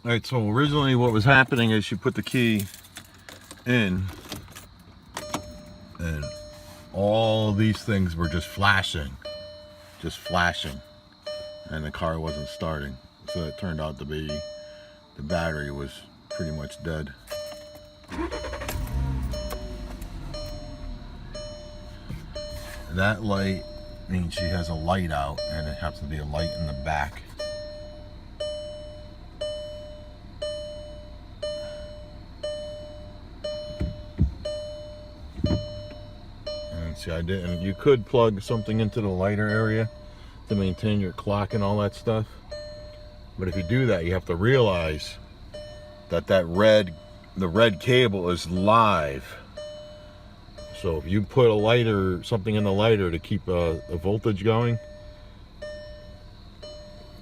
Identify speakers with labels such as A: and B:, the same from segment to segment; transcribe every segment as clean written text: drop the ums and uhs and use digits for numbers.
A: All right, so originally what was happening is you put the key in and all these things were just flashing, and the car wasn't starting. So it turned out to be the battery was pretty much dead. That light means she has a light out, and it happens to be a light in the back. And see, I didn't. You could plug something into the lighter area to maintain your clock and all that stuff. But if you do that, you have to realize that the red cable is live. So if you put a lighter, something in the lighter to keep a voltage going,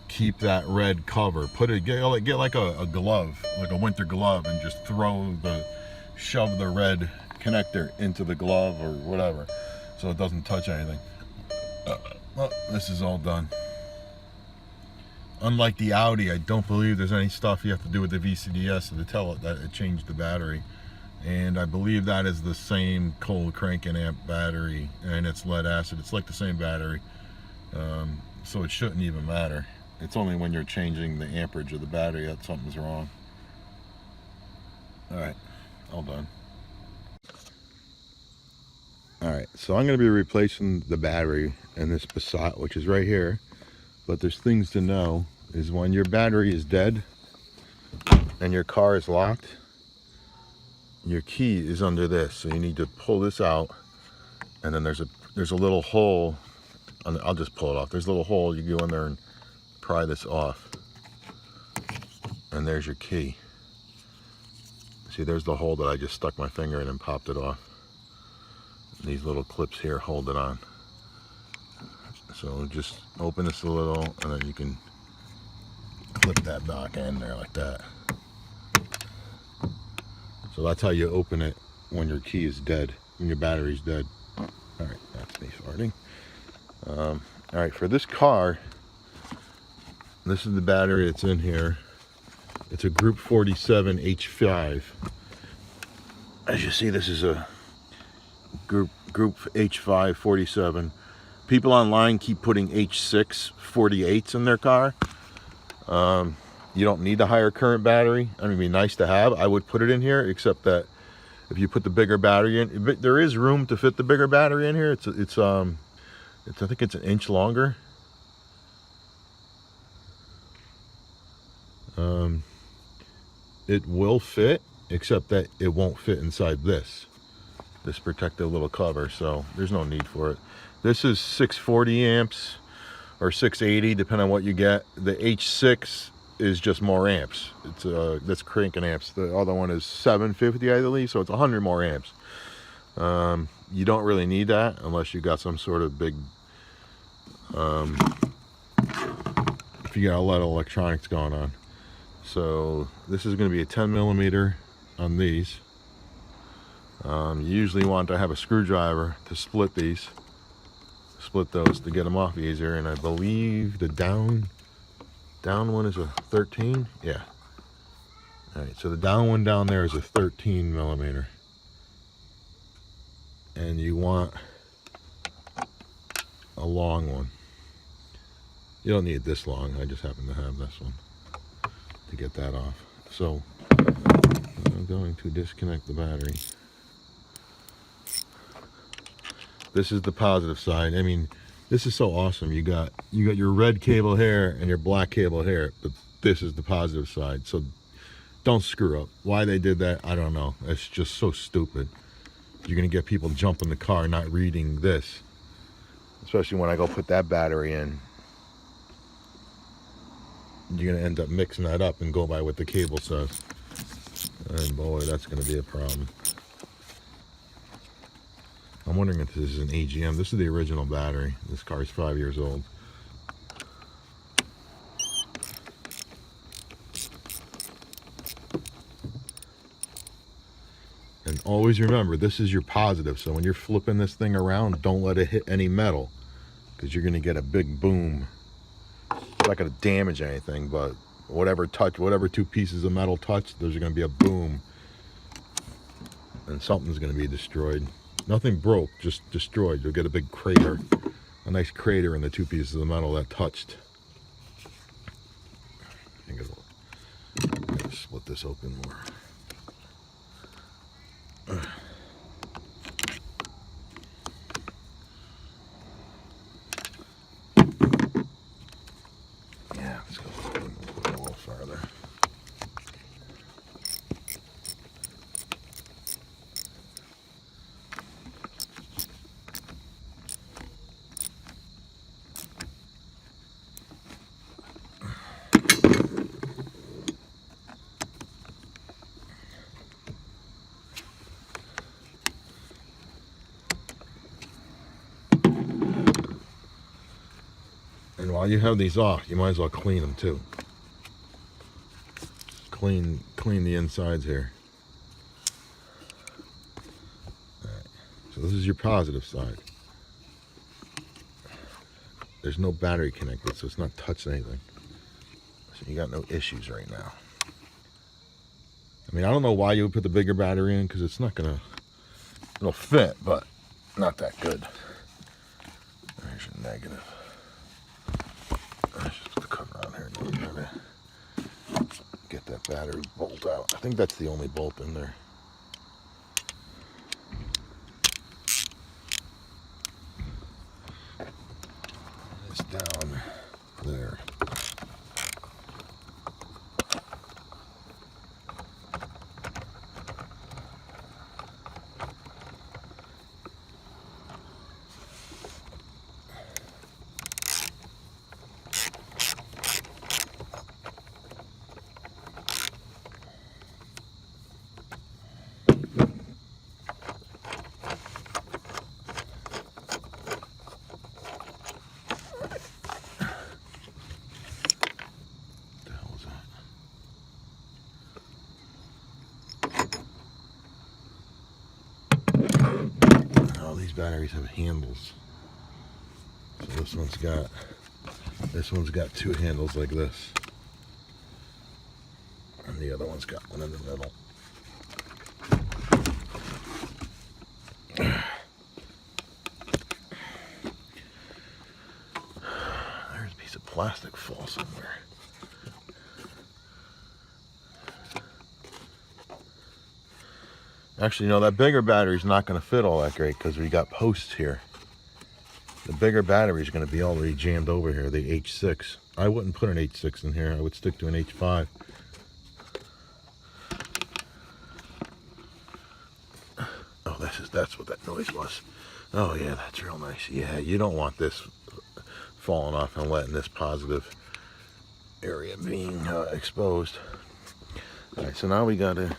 A: keep that red cover. Get like a glove, like a winter glove, and just shove the red connector into the glove or whatever, so it doesn't touch anything. Well, this is all done. Unlike the Audi, I don't believe there's any stuff you have to do with the VCDS to tell it that it changed the battery. And I believe that is the same cold cranking amp battery, and it's lead acid. It's like the same battery, so it shouldn't even matter. It's only when you're changing the amperage of the battery that something's wrong. All right, all done. All right, so I'm going to be replacing the battery in this Passat, which is right here. But there's things to know is when your battery is dead and your car is locked, your key is under this, so you need to pull this out, and then there's a little hole. I'll just pull it off. There's a little hole. You go in there and pry this off, and there's your key. See, there's the hole that I just stuck my finger in and popped it off. And these little clips here hold it on. So just open this a little, and then you can clip that back in there like that. So that's how you open it when your key is dead, when your battery's dead. All right, that's me farting. All right, for this car, this is the battery that's in here. It's a Group 47 H5. As you see, this is a Group H5 47. People online keep putting H6 48s in their car. You don't need the higher current battery. I mean, it'd be nice to have. I would put it in here, except that if you put the bigger battery in, there is room to fit the bigger battery in here. I think it's an inch longer. It will fit, except that it won't fit inside this protective little cover. So there's no need for it. This is 640 amps or 680, depending on what you get. The H6 is just more amps. That's cranking amps. The other one is 750, I believe, so it's 100 more amps. You don't really need that unless you got some sort of big, if you got a lot of electronics going on. So this is going to be a 10 millimeter on these. You usually want to have a screwdriver to split those to get them off easier. And I believe the down one is a 13. Yeah. All right, so the down one down there is a 13 millimeter, and you want a long one. You don't need this long. I just happen to have this one to get that off. So I'm going to disconnect the battery. This is the positive side. I mean, this is so awesome. You got your red cable here and your black cable here, but this is the positive side. So don't screw up. Why they did that, I don't know. It's just so stupid. You're gonna get people jumping the car not reading this, especially when I go put that battery in. You're gonna end up mixing that up and go by what the cable says, and boy, that's gonna be a problem. I'm wondering if this is an AGM. This is the original battery. This car is 5 years old. And always remember, this is your positive. So when you're flipping this thing around, don't let it hit any metal, because you're going to get a big boom. It's not going to damage anything, but whatever two pieces of metal touch, there's going to be a boom. And something's going to be destroyed. Nothing broke, just destroyed. You'll get a big crater. A nice crater in the two pieces of metal that touched. I think it'll split this open more. Yeah, let's go a little farther. And while you have these off, you might as well clean them too. Clean the insides here. Alright, so this is your positive side. There's no battery connected, so it's not touching anything. So you got no issues right now. I mean, I don't know why you would put the bigger battery in, because it's not gonna, it'll fit, but not that good. There's your negative. Let's just put the cover on here and try to get that battery bolt out. I think that's the only bolt in there. It's down there. Batteries have handles. So this one's got two handles like this. And the other one's got one in the middle. There's a piece of plastic fall somewhere. Actually, no, that bigger battery's not going to fit all that great because we got posts here. The bigger battery is going to be already jammed over here, the H6. I wouldn't put an H6 in here. I would stick to an H5. Oh, that's what that noise was. Oh, yeah, that's real nice. Yeah, you don't want this falling off and letting this positive area being exposed. All right, so now we got to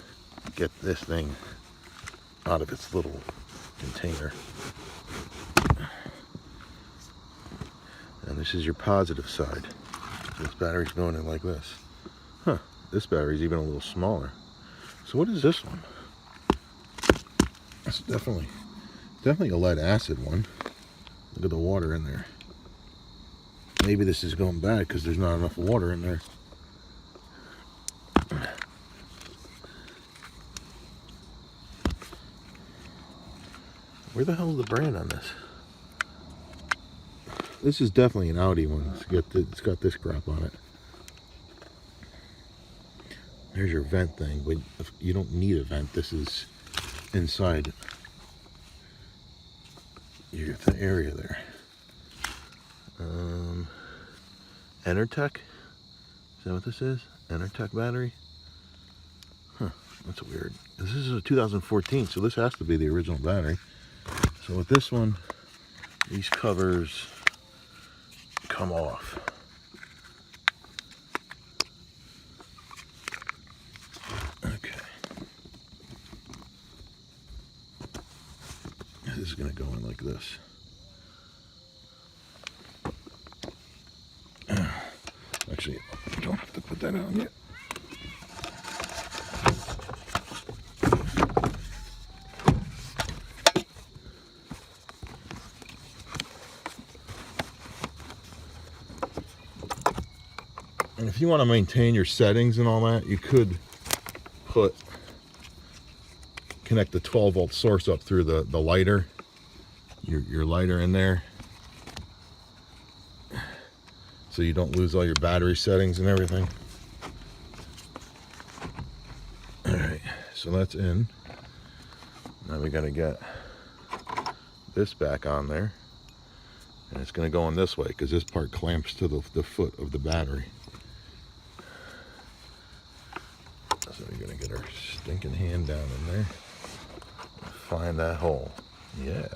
A: get this thing out of its little container. And this is your positive side. This battery's going in like this. Huh, this battery's even a little smaller. So what is this one? It's definitely a lead acid one. Look at the water in there. Maybe this is going bad because there's not enough water in there. Where the hell is the brand on this? This is definitely an Audi one. It's got this crap on it. There's your vent thing, but you don't need a vent. This is inside your area there. Enertech? Is that what this is? Enertech battery? Huh, that's weird. This is a 2014, so this has to be the original battery. So with this one, these covers come off. Okay. This is going to go in like this. Actually, I don't have to put that on yet. And if you want to maintain your settings and all that, you could connect the 12-volt source up through the lighter, your lighter in there, so you don't lose all your battery settings and everything. All right, so that's in. Now we got to get this back on there, and it's going to go in this way because this part clamps to the foot of the battery. So we're going to get our stinking hand down in there, find that hole. Yeah,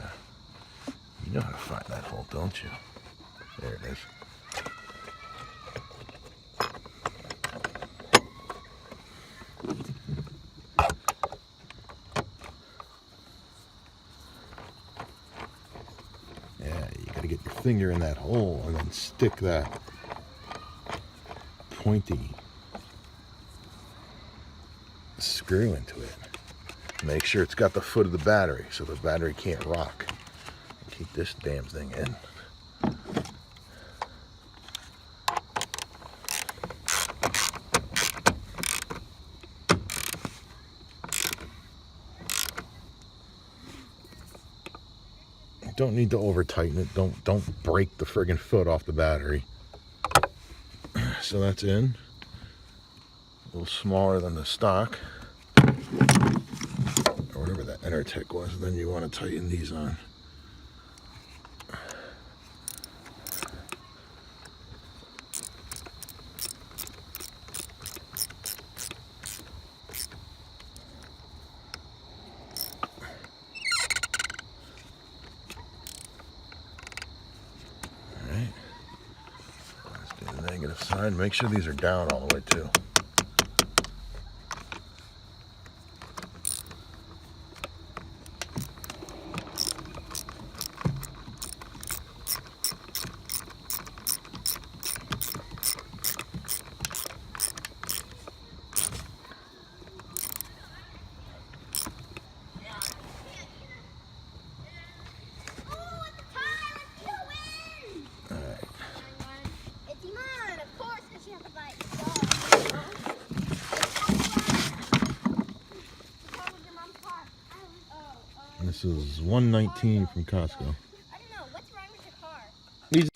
A: you know how to find that hole, don't you? There it is. Yeah, you got to get your finger in that hole and then stick that pointy screw into it. Make sure it's got the foot of the battery so the battery can't rock. Keep this damn thing in. Don't need to over tighten it. Don't break the friggin' foot off the battery. So that's in. A little smaller than the stock, or whatever that Intertech was. And then you want to tighten these on. Negative side. Make sure these are down all the way too. This is $119 from Costco.
B: I don't know. What's wrong with your car?
A: He's